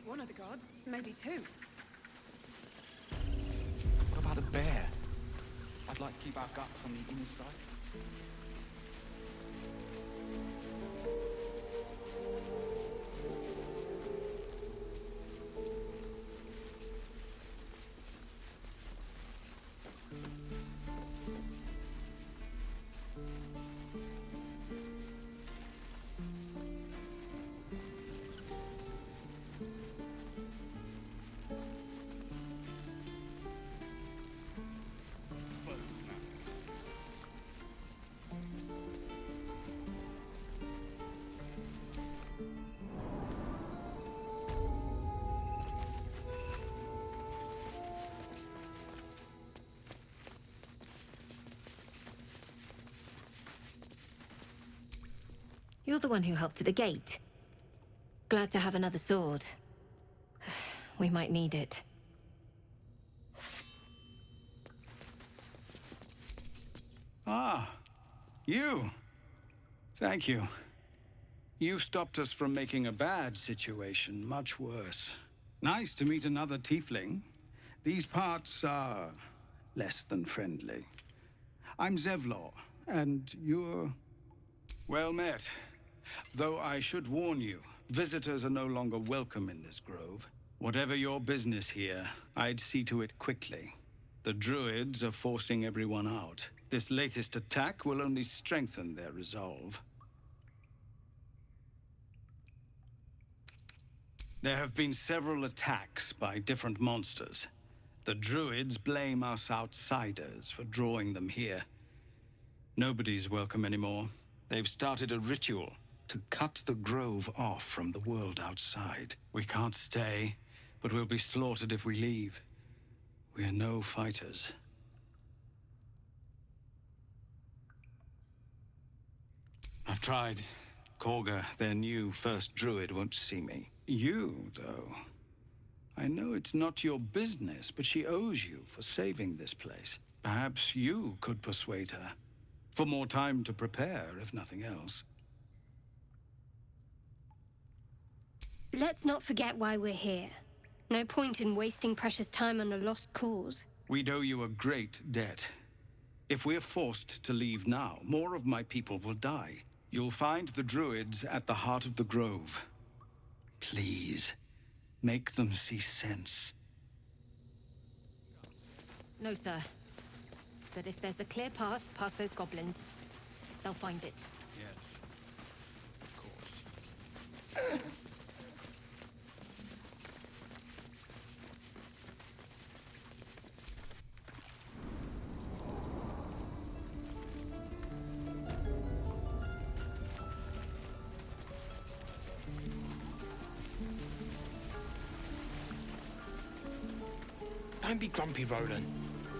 take one of the gods, maybe two. What about a bear? I'd like to keep our guts on the inside. You're the one who helped at the gate. Glad to have another sword. We might need it. Ah, you. Thank you. You stopped us from making a bad situation much worse. Nice to meet another tiefling. These parts are less than friendly. I'm Zevlor, and you're... Well met. Though I should warn you, visitors are no longer welcome in this grove. Whatever your business here, I'd see to it quickly. The druids are forcing everyone out. This latest attack will only strengthen their resolve. There have been several attacks by different monsters. The druids blame us outsiders for drawing them here. Nobody's welcome anymore. They've started a ritual to cut the grove off from the world outside. We can't stay, but we'll be slaughtered if we leave. We're no fighters. I've tried. Korga, their new first druid, won't see me. You, though. I know it's not your business, but she owes you for saving this place. Perhaps you could persuade her. For more time to prepare, if nothing else. Let's not forget why we're here. No point in wasting precious time on a lost cause. We owe you a great debt. If we're forced to leave now, more of my people will die. You'll find the druids at the heart of the grove. Please, make them see sense. No, sir. But if there's a clear path past those goblins, they'll find it. Yes, of course. Don't be grumpy, Roland.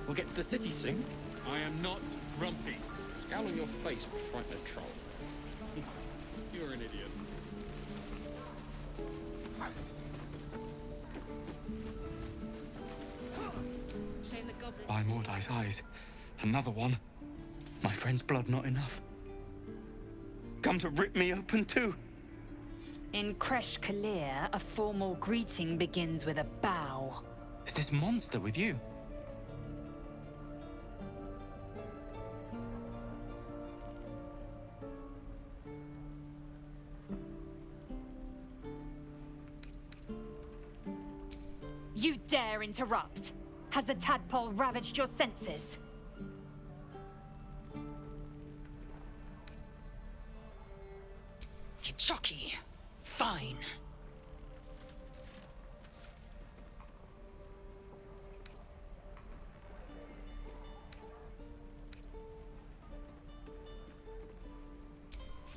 We'll get to the city soon. I am not grumpy. Scowl on your face will frighten a troll. You're an idiot. Shame the goblin. By Mordai's eyes, another one. My friend's blood not enough. Come to rip me open too. In Kresh Kalir, a formal greeting begins with a bow. Is this monster with you? You dare interrupt? Has the tadpole ravaged your senses? Kitchoki. Fine.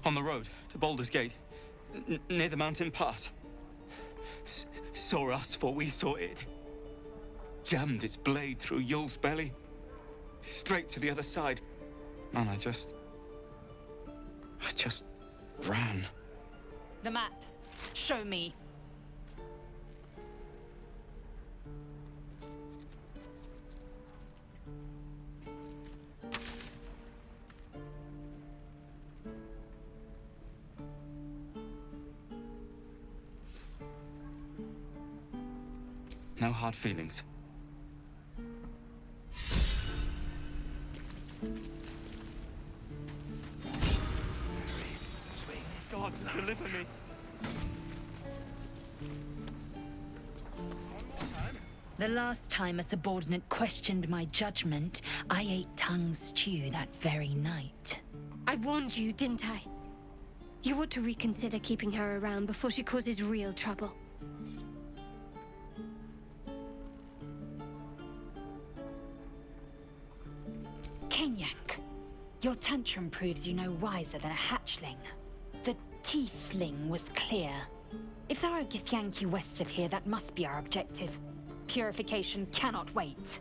On the road to Baldur's Gate, near the mountain pass. Saw us, for we saw it. Jammed its blade through Yul's belly, straight to the other side. And I just ran. The map. Show me. No hard feelings. Gods, deliver me! The last time a subordinate questioned my judgment, I ate tongue stew that very night. I warned you, didn't I? You ought to reconsider keeping her around before she causes real trouble. Kenyank, your tantrum proves you no wiser than a hatchling. The tiefling was clear. If there are Githyanki west of here, that must be our objective. Purification cannot wait.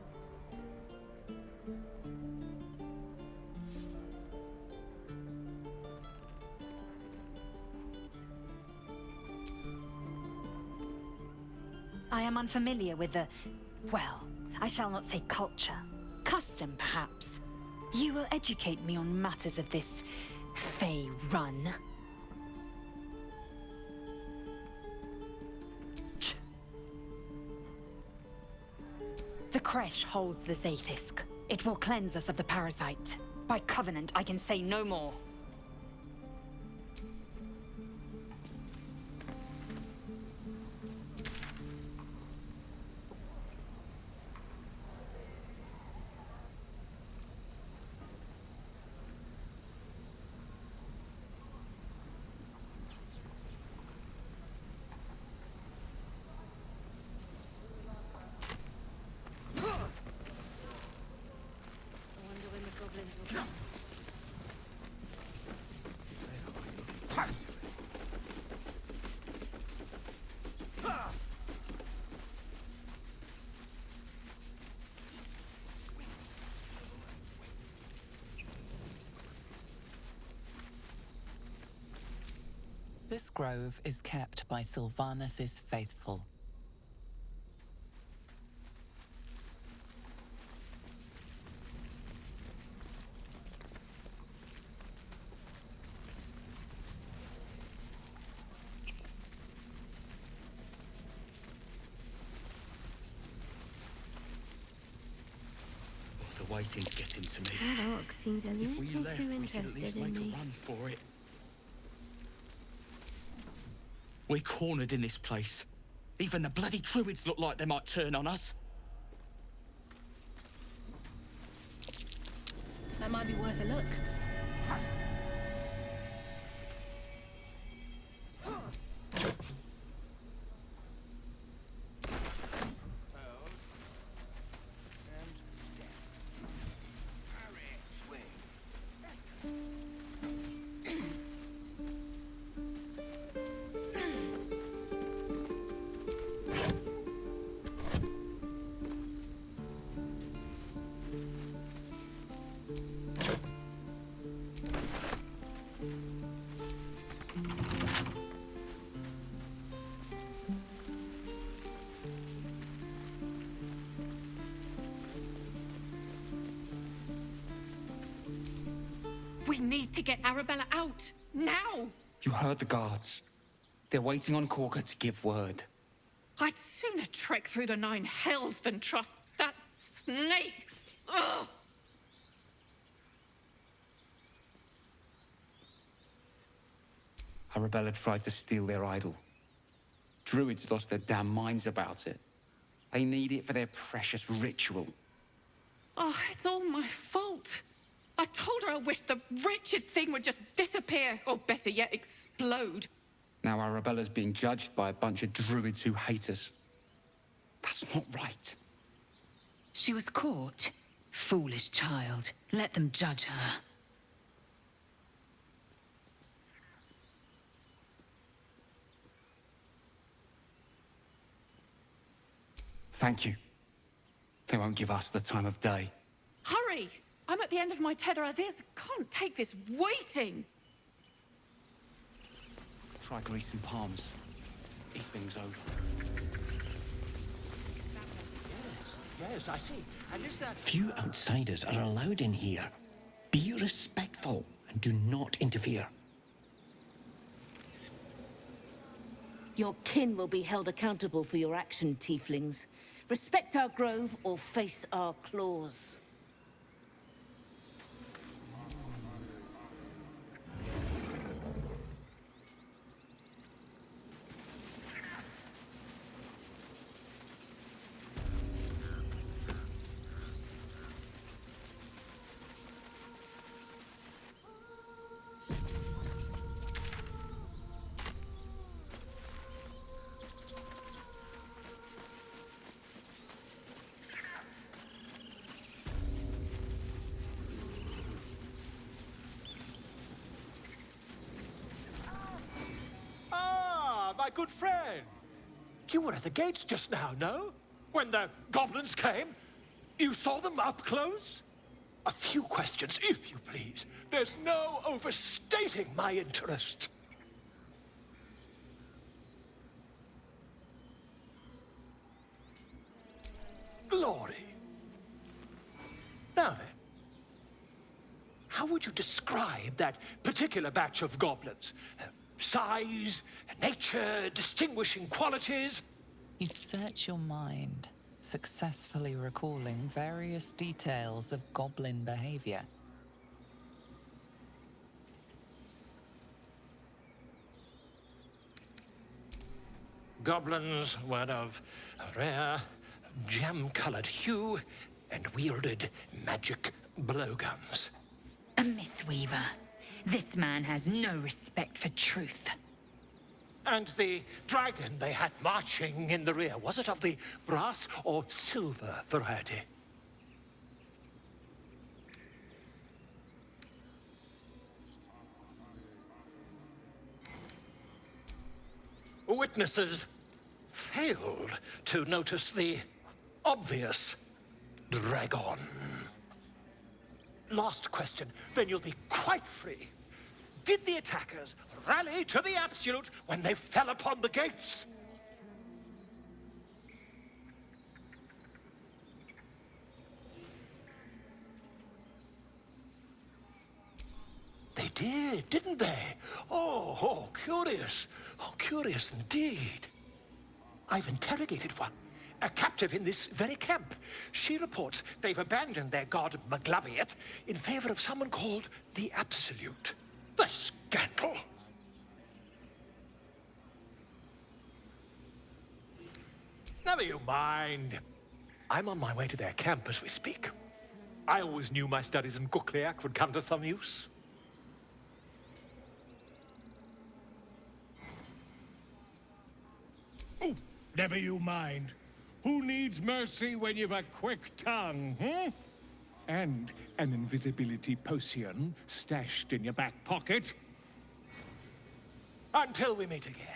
I am unfamiliar with the... well, I shall not say culture. Custom, perhaps. You will educate me on matters of this Fey run. The creche holds the Zaithisk. It will cleanse us of the parasite. By covenant, I can say no more. This grove is kept by Sylvanus' faithful. The waiting's getting to me. That orc seems a If we little left, too we could at least interested in make me. a run for it. We're cornered in this place. Even the bloody druids look like they might turn on us. That might be worth a look. We need to get Arabella out! Now! You heard the guards. They're waiting on Corker to give word. I'd sooner trek through the 9 hells than trust that snake! Ugh! Arabella tried to steal their idol. Druids lost their damn minds about it. They need it for their precious ritual. Oh, it's all my fault. I told her I wished the wretched thing would just disappear, or better yet, explode. Now Arabella's being judged by a bunch of druids who hate us. That's not right. She was caught. Foolish child. Let them judge her. Thank you. They won't give us the time of day. Hurry! I'm at the end of my tether as is. Can't take this waiting. Try greasing palms. These things over. Yes, I see. And is that... Few outsiders are allowed in here. Be respectful and do not interfere. Your kin will be held accountable for your action, tieflings. Respect our grove or face our claws. My good friend. You were at the gates just now, no? When the goblins came? You saw them up close? A few questions, if you please. There's no overstating my interest. Glory. Now then, how would you describe that particular batch of goblins? Size, nature, distinguishing qualities? You search your mind, successfully recalling various details of goblin behavior. Goblins were of a rare, jam-colored hue and wielded magic blowguns. A mythweaver. This man has no respect for truth. And the dragon they had marching in the rear, was it of the brass or silver variety? Witnesses failed to notice the obvious dragon. Last question, then you'll be quite free. Did the attackers rally to the absolute when they fell upon the gates? They did, didn't they? Oh, curious. Oh, curious indeed. I've interrogated one, a captive in this very camp. She reports they've abandoned their god Maglabiet in favor of someone called the Absolute. The scandal! Never you mind. I'm on my way to their camp as we speak. I always knew my studies in Gukliak would come to some use. Never you mind. Who needs mercy when you've a quick tongue, hmm? And an invisibility potion stashed in your back pocket? Until we meet again.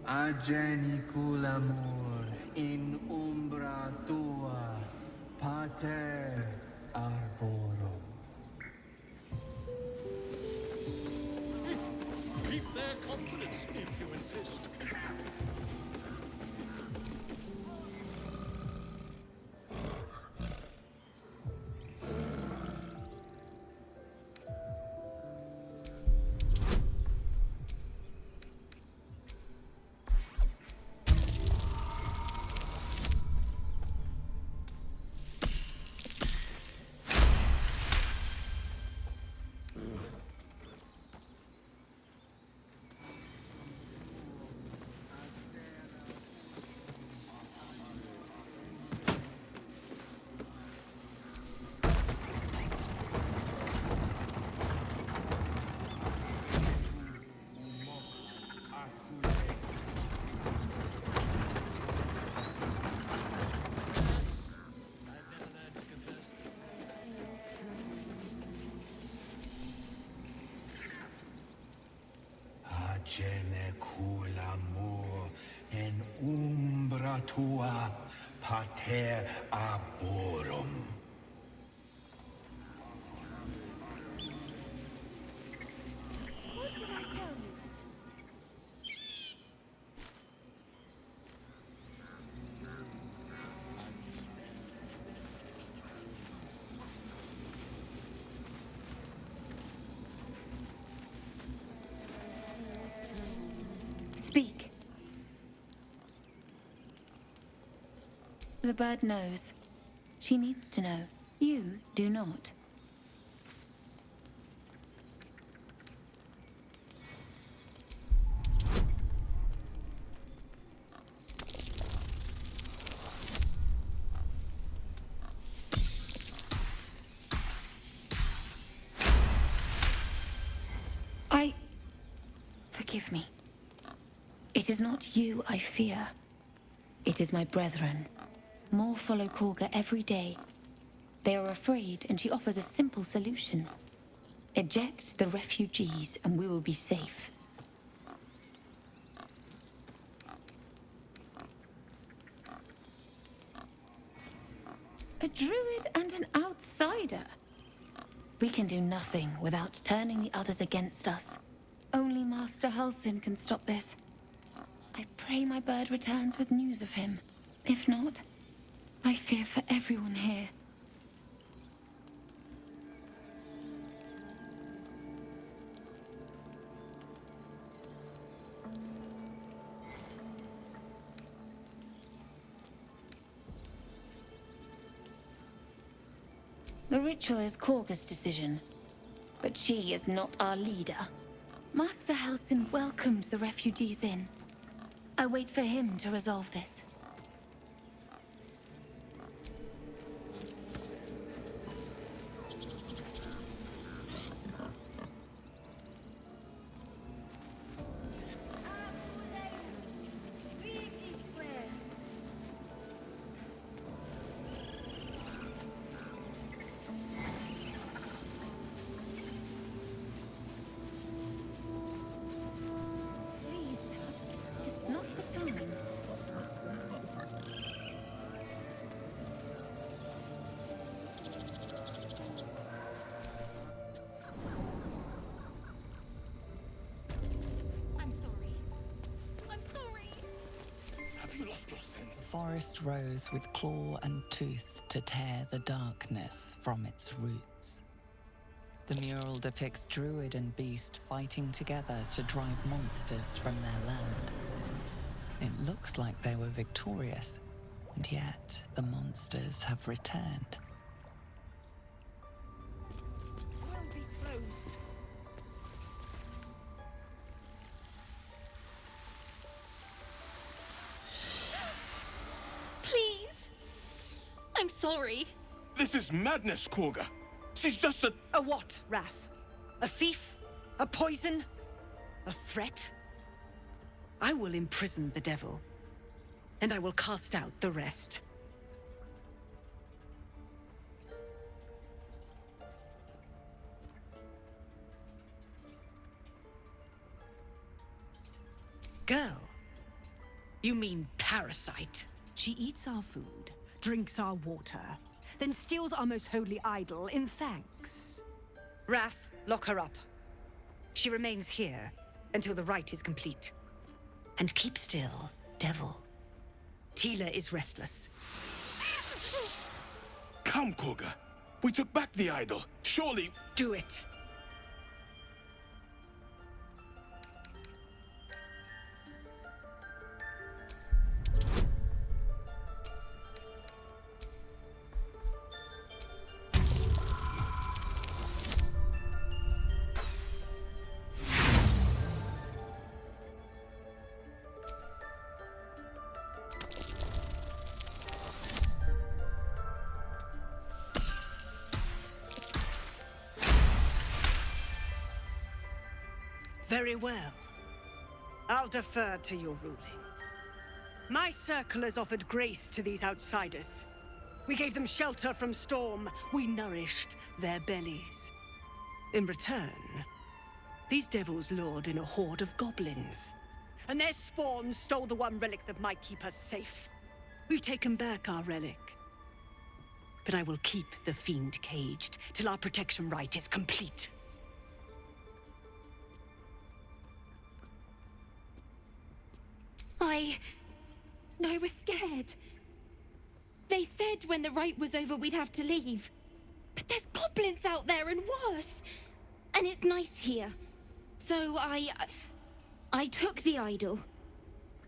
Agenicul amor in umbra tua, pater arborum. Keep their confidence if you insist. Agenicul amor in umbra tua, pater arborum. What did I tell you? Speak. The bird knows. She needs to know. You do not. Forgive me. It is not you I fear. It is my brethren. More follow Korga every day. They are afraid, and she offers a simple solution. Eject the refugees, and we will be safe. A druid and an outsider. We can do nothing without turning the others against us. Only Master Halsin can stop this. I pray my bird returns with news of him. If not, I fear for everyone here. The ritual is Korga's decision, but she is not our leader. Master Halsin welcomed the refugees in. I wait for him to resolve this. The forest rose with claw and tooth to tear the darkness from its roots. The mural depicts druid and beast fighting together to drive monsters from their land. It looks like they were victorious, and yet the monsters have returned. Will be closed. Please. I'm sorry. This is madness, Korga. She's just a... A what, Wrath? A thief? A poison? A threat? I will imprison the devil, and I will cast out the rest. Girl, you mean parasite? She eats our food, drinks our water, then steals our most holy idol in thanks. Wrath, lock her up. She remains here until the rite is complete. And keep still, devil. Tila is restless. Come, Korga. We took back the idol. Surely... Do it. Very well. I'll defer to your ruling. My circle has offered grace to these outsiders. We gave them shelter from storm. We nourished their bellies. In return, these devils lured in a horde of goblins. And their spawn stole the one relic that might keep us safe. We've taken back our relic. But I will keep the fiend caged till our protection rite is complete. I was scared. They said when the rite was over we'd have to leave. But there's goblins out there and worse. And it's nice here. So I took the idol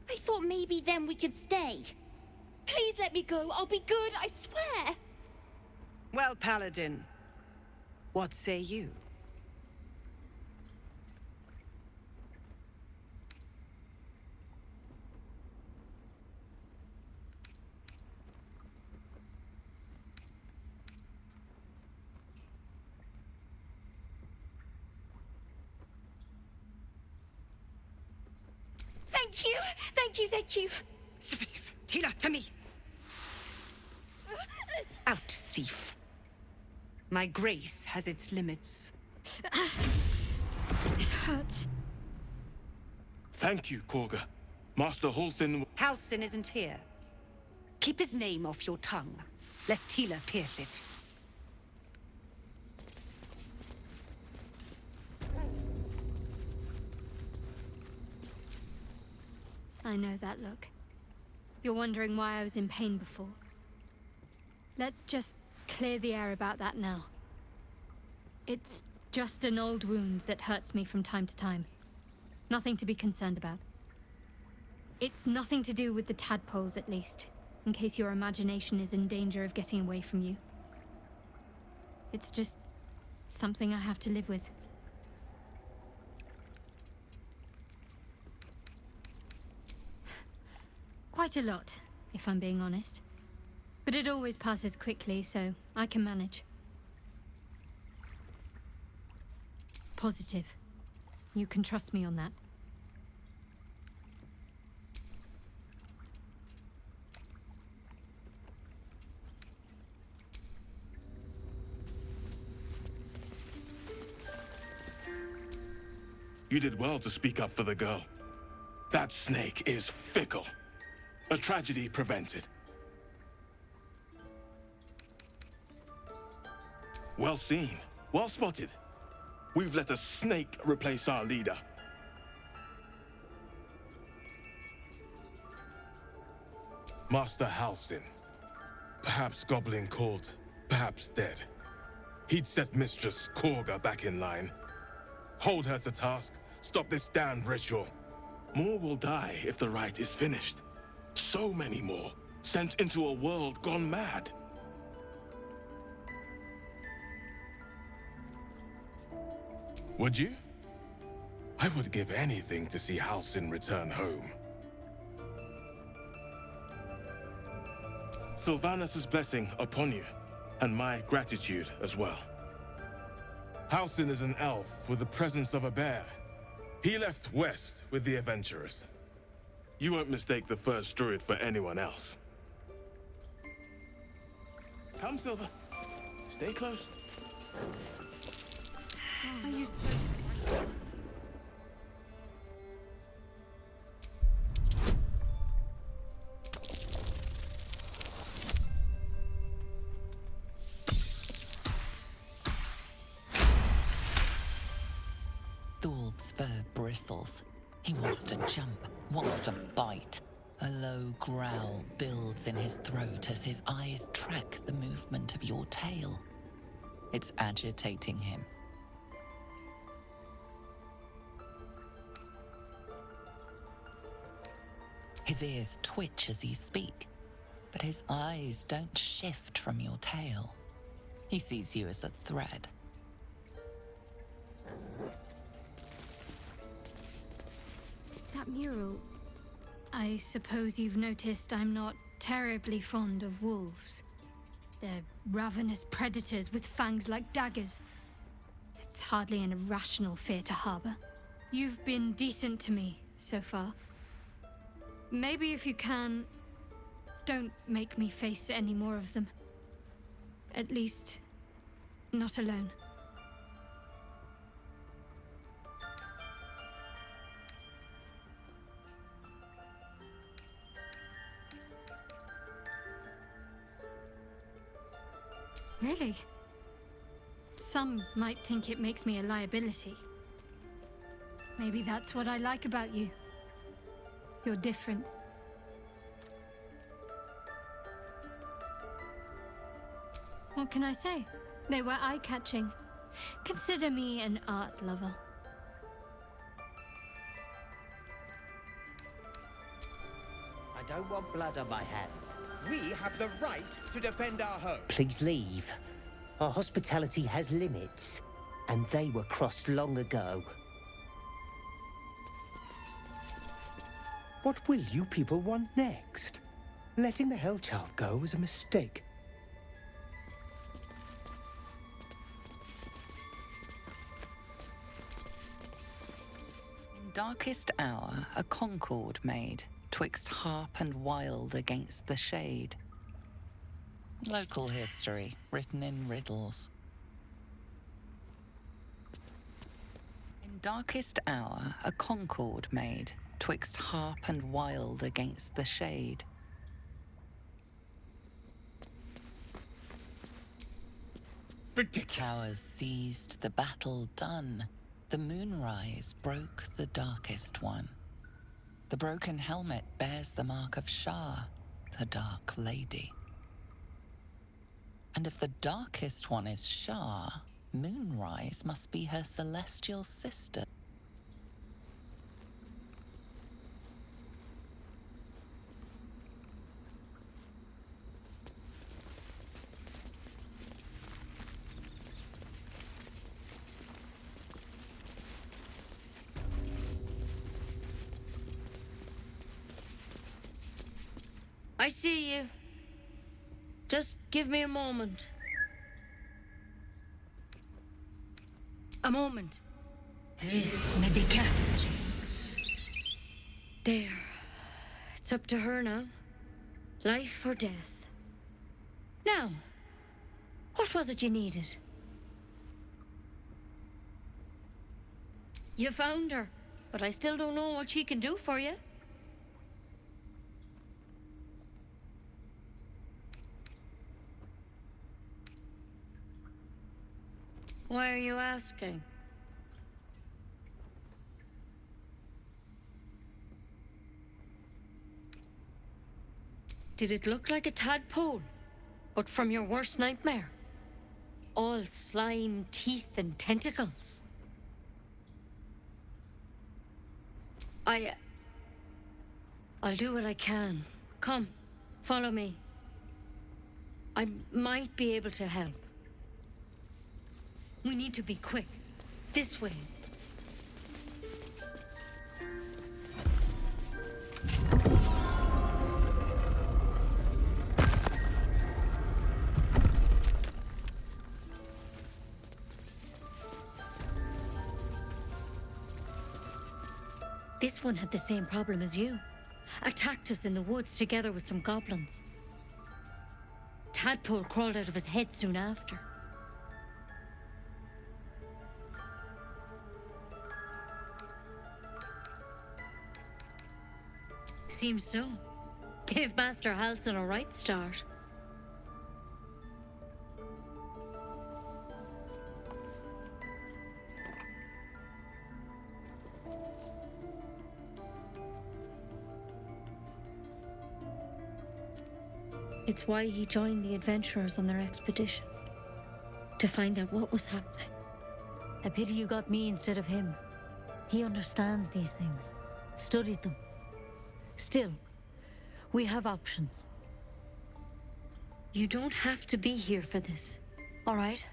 I thought maybe then we could stay. Please let me go. I'll be good, I swear. Well, Paladin, what say you? Thank you! Thank you, thank you! Sif, Tila, to me! Out, thief. My grace has its limits. It hurts. Thank you, Korga. Master Halsin... Halsin isn't here. Keep his name off your tongue, lest Tila pierce it. I know that look. You're wondering why I was in pain before. Let's just clear the air about that now. It's just an old wound that hurts me from time to time. Nothing to be concerned about. It's nothing to do with the tadpoles, at least, in case your imagination is in danger of getting away from you. It's just something I have to live with. Quite a lot, if I'm being honest. But it always passes quickly, so I can manage. Positive. You can trust me on that. You did well to speak up for the girl. That snake is fickle. A tragedy prevented. Well seen. Well spotted. We've let a snake replace our leader. Master Halsin. Perhaps goblin caught, perhaps dead. He'd set Mistress Korga back in line. Hold her to task, stop this damned ritual. More will die if the rite is finished. So many more, sent into a world gone mad. Would you? I would give anything to see Halsin return home. Sylvanus' blessing upon you, and my gratitude as well. Halsin is an elf with the presence of a bear. He left west with the adventurers. You won't mistake the first druid for anyone else. Come, Silver. Stay close. Are you Thorv's fur bristles. He wants to jump, wants to bite. A low growl builds in his throat as his eyes track the movement of your tail. It's agitating him. His ears twitch as you speak, but his eyes don't shift from your tail. He sees you as a threat. That mural... I suppose you've noticed I'm not terribly fond of wolves. They're ravenous predators with fangs like daggers. It's hardly an irrational fear to harbor. You've been decent to me so far. Maybe if you can, don't make me face any more of them. At least, not alone. Really? Some might think it makes me a liability. Maybe that's what I like about you. You're different. What can I say? They were eye-catching. Consider me an art lover. don't want blood on my hands. We have the right to defend our home. Please leave. Our hospitality has limits, and they were crossed long ago. What will you people want next? Letting the Hellchild go was a mistake. In darkest hour, a concord made, twixt harp and wild against the shade. Local history, written in riddles. In darkest hour, a concord made, twixt harp and wild against the shade. Ridiculous. Towers seized, the battle done. The moonrise broke the darkest one. The broken helmet bears the mark of Shah, the Dark Lady. And if the darkest one is Shah, Moonrise must be her celestial sister. I see you. Just give me a moment. A moment. This may be kept. There. It's up to her now. Life or death. Now, what was it you needed? You found her, but I still don't know what she can do for you. Why are you asking? Did it look like a tadpole, but from your worst nightmare? All slime, teeth, and tentacles. I'll do what I can. Come, follow me. I might be able to help. We need to be quick. This way. This one had the same problem as you. Attacked us in the woods together with some goblins. Tadpole crawled out of his head soon after. Seems so. Gave Master Halsin a right start. It's why he joined the adventurers on their expedition. To find out what was happening. A pity you got me instead of him. He understands these things. Studied them. Still, we have options. You don't have to be here for this, all right?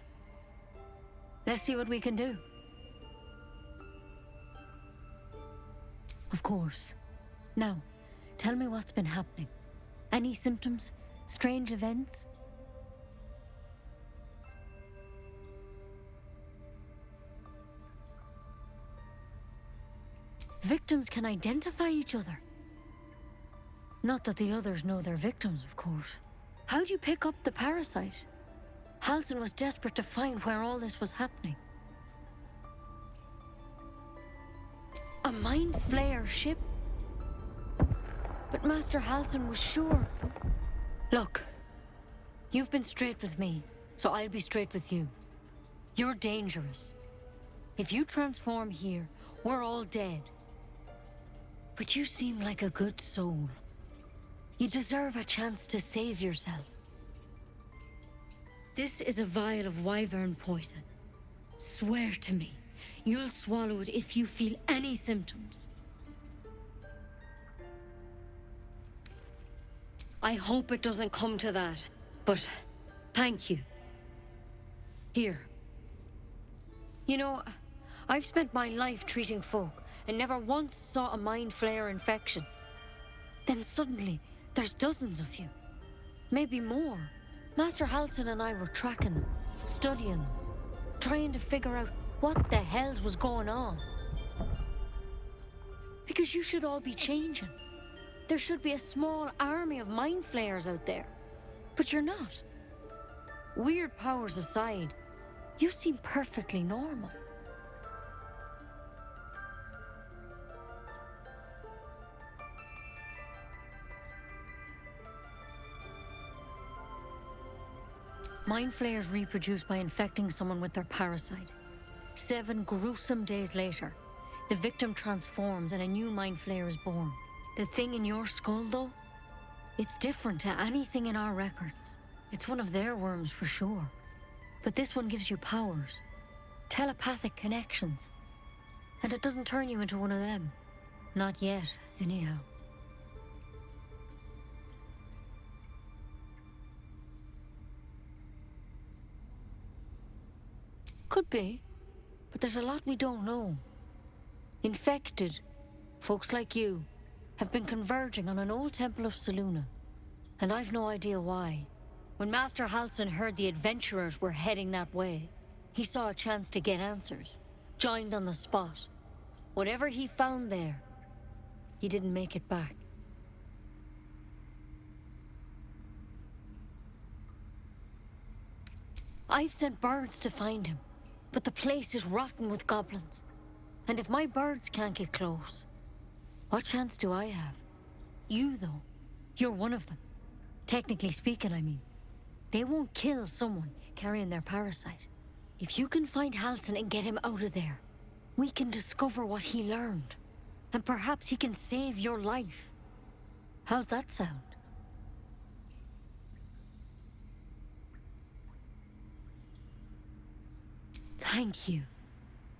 Let's see what we can do. Of course. Now, tell me what's been happening. Any symptoms? Strange events? Victims can identify each other. Not that the others know they're victims, of course. How'd you pick up the parasite? Halsin was desperate to find where all this was happening. A mind flayer ship? But Master Halsin was sure. Look, you've been straight with me, so I'll be straight with you. You're dangerous. If you transform here, we're all dead. But you seem like a good soul. You deserve a chance to save yourself. This is a vial of wyvern poison. Swear to me, you'll swallow it if you feel any symptoms. I hope it doesn't come to that. But thank you. Here. You know, I've spent my life treating folk and never once saw a mind flayer infection. Then suddenly, there's dozens of you. Maybe more. Master Halsin and I were tracking them, studying them, trying to figure out what the hells was going on. Because you should all be changing. There should be a small army of mind flayers out there. But you're not. Weird powers aside, you seem perfectly normal. Mind flayers reproduce by infecting someone with their parasite. 7 gruesome days later, the victim transforms and a new mind flayer is born. The thing in your skull, though, it's different to anything in our records. It's one of their worms for sure. But this one gives you powers, telepathic connections. And it doesn't turn you into one of them. Not yet, anyhow. Could be, but there's a lot we don't know. Infected, folks like you, have been converging on an old temple of Selûne, and I've no idea why. When Master Halsin heard the adventurers were heading that way, he saw a chance to get answers, joined on the spot. Whatever he found there, he didn't make it back. I've sent birds to find him, but the place is rotten with goblins. And if my birds can't get close, what chance do I have? You, though, you're one of them. Technically speaking, I mean. They won't kill someone carrying their parasite. If you can find Halsin and get him out of there, we can discover what he learned. And perhaps he can save your life. How's that sound? Thank you.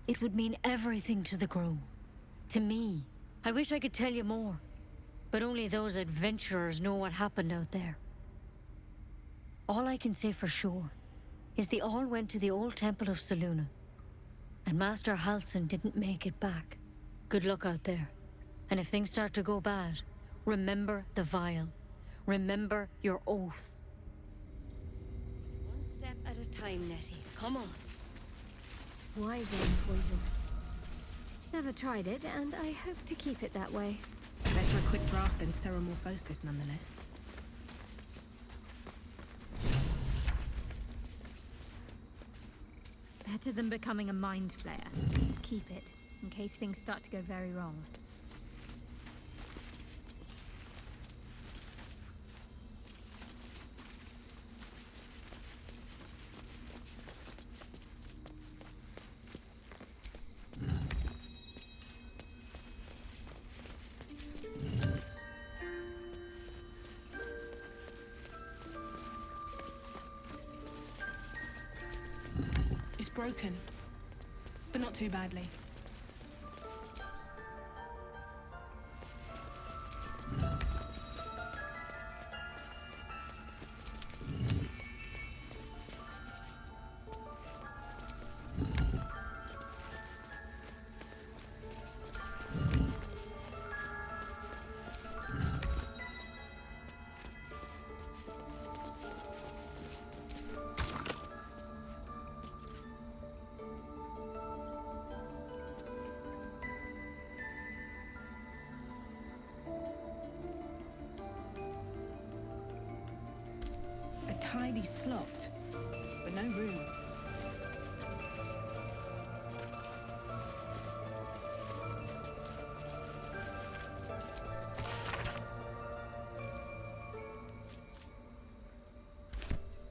It would mean everything to the Grove. To me. I wish I could tell you more. But only those adventurers know what happened out there. All I can say for sure is they all went to the old temple of Selûne. And Master Halsin didn't make it back. Good luck out there. And if things start to go bad, remember the vial. Remember your oath. One step at a time, Nettie. Come on. Why then poison? Never tried it, and I hope to keep it that way. Better a quick draft than ceremorphosis, nonetheless. Better than becoming a mind flayer. Keep it, in case things start to go very wrong. It's broken, but not too badly. A tidy slot, but no room.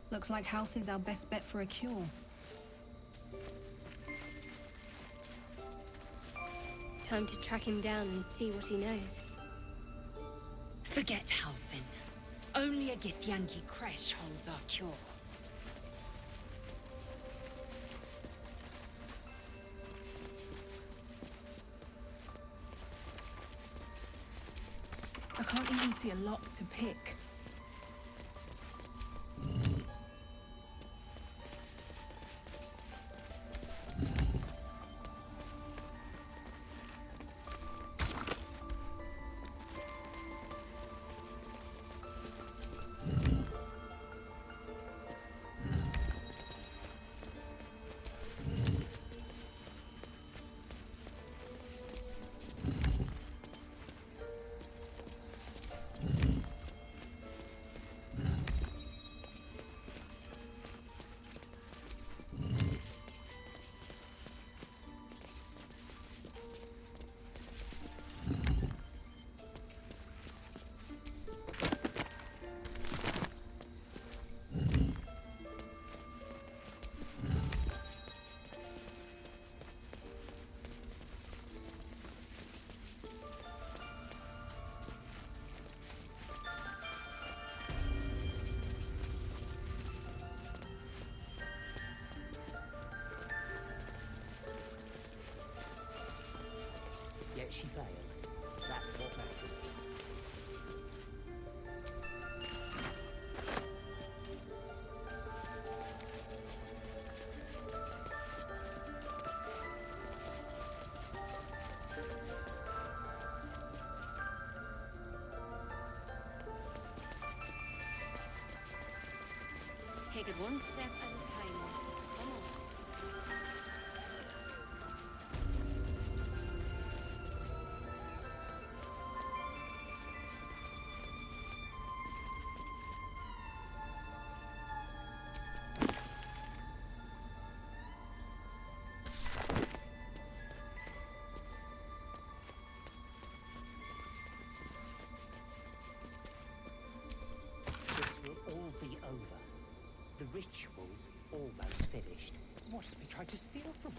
Looks like Halsin's our best bet for a cure. Time to track him down and see what he knows. Forget Halsin. Only a Githyanki Kresh holds our cure. I can't even see a lock to pick. she fail. That's what matters. Take it one step at a time. Come on. This will all be over. The ritual's almost finished. What if they tried to steal from us?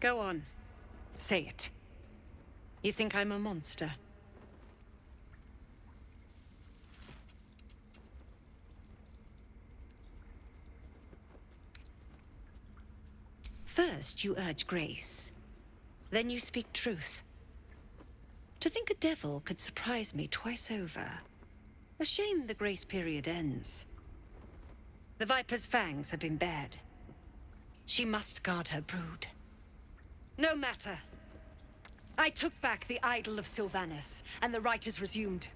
Go on. Say it. You think I'm a monster? First, you urge grace. Then you speak truth. To think a devil could surprise me twice over. A shame the grace period ends. The Viper's fangs have been bared. She must guard her brood. No matter. I took back the idol of Sylvanus, and the rite is resumed.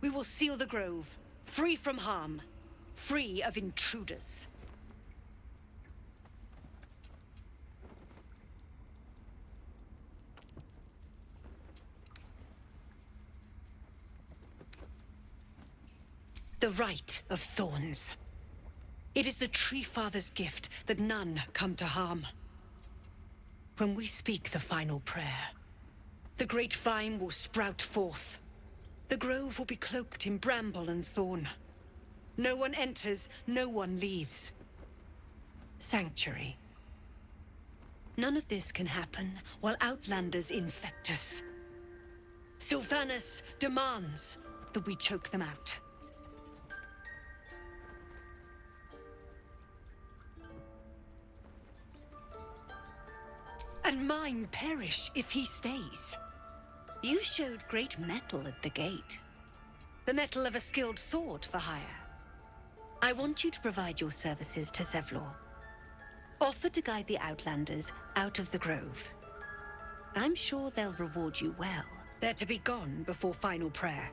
We will seal the grove, free from harm, free of intruders. The Rite of Thorns. It is the Tree Father's gift that none come to harm. When we speak the final prayer, the great vine will sprout forth. The grove will be cloaked in bramble and thorn. No one enters, no one leaves. Sanctuary. None of this can happen while Outlanders infect us. Sylvanus demands that we choke them out. And mine perish if he stays. You showed great mettle at the gate. The mettle of a skilled sword for hire. I want you to provide your services to Zevlor. Offer to guide the Outlanders out of the grove. I'm sure they'll reward you well. They're to be gone before final prayer.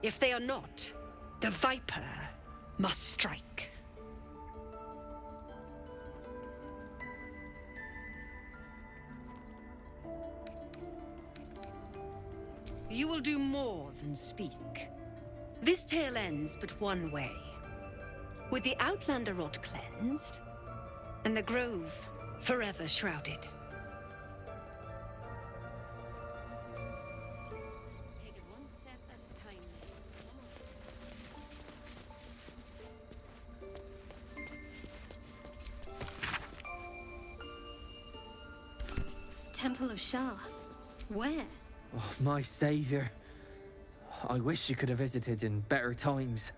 If they are not, the Viper must strike. You will do more than speak. This tale ends but one way. With the Outlander rot cleansed, and the grove forever shrouded. Take it one step at a time. Temple of Shah. Where? Oh, my savior. I wish you could have visited in better times.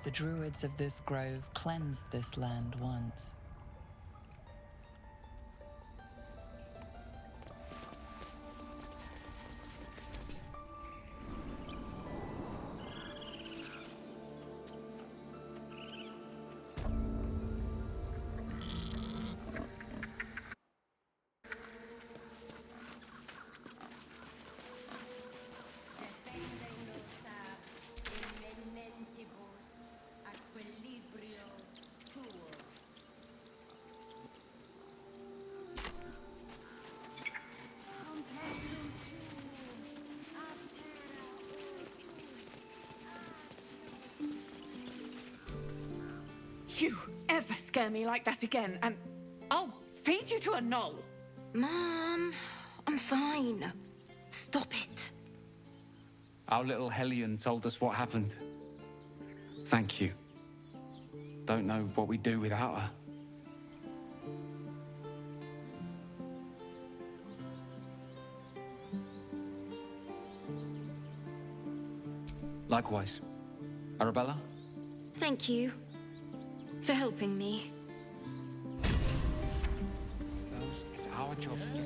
The druids of this grove cleansed this land once. you ever scare me like that again, and I'll feed you to a knoll. Mom, I'm fine. Stop it. Our little Hellion told us what happened. Thank you. Don't know what we'd do without her. Likewise. Arabella? Thank you for helping me. Girls, it's our job to get